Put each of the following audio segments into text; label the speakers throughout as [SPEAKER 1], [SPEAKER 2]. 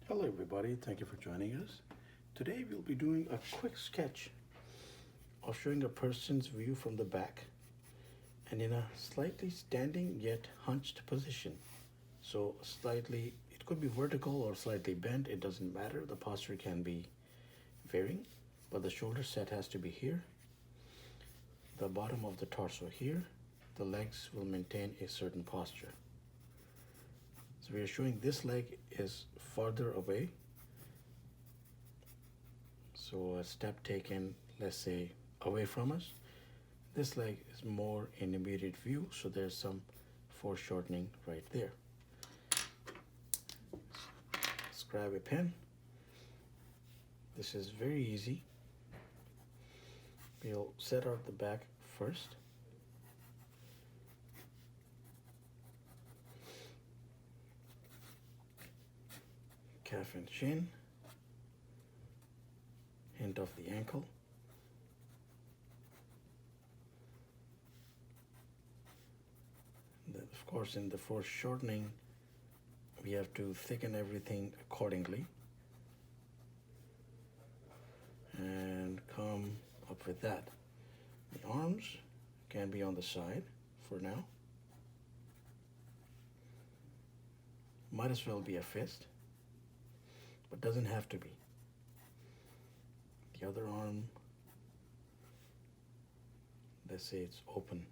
[SPEAKER 1] Hello everybody, thank you for joining us. Today we'll be doing a quick sketch of showing a person's view from the back and in a slightly standing yet hunched position. So slightly, it could be vertical or slightly bent, it doesn't matter. The posture can be varying, but the shoulder set has to be here, the bottom of the torso here, the legs will maintain a certain posture. So we are showing this leg is farther away. So a step taken, let's say, away from us. This leg is more in immediate view, so there's some foreshortening right there. Let's grab a pen. This is very easy. We'll set out the back first. Calf and shin, hint of the ankle, then of course in the foreshortening we have to thicken everything accordingly and come up with that. The arms can be on the side for now, might as well be a fist, but doesn't have to be. The other arm, let's say it's open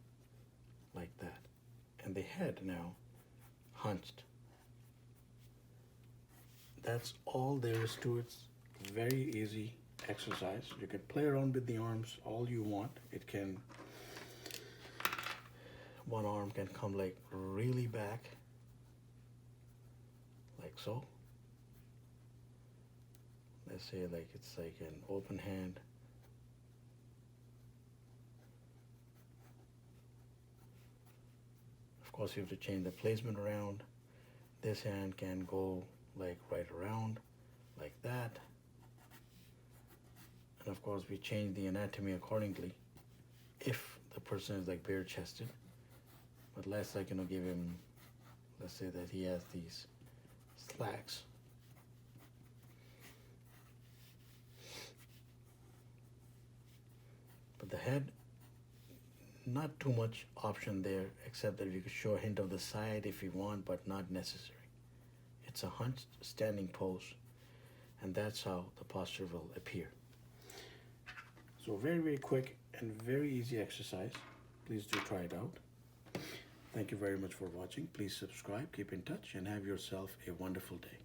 [SPEAKER 1] like that. And the head now hunched. That's all there is to it. It's very easy exercise. You can play around with the arms all you want. It can, one arm can come like really back, like so. Let's say like it's like an open hand. Of course you have to change the placement around. This hand can go like right around like that. And of course we change the anatomy accordingly if the person is like bare chested. But let's like give him, let's say that he has these slacks. But the head, not too much option there, except that you could show a hint of the side if you want, but not necessary. It's a hunched standing pose, and that's how the posture will appear. So very, very quick and very easy exercise. Please do try it out. Thank you very much for watching. Please subscribe, keep in touch, and have yourself a wonderful day.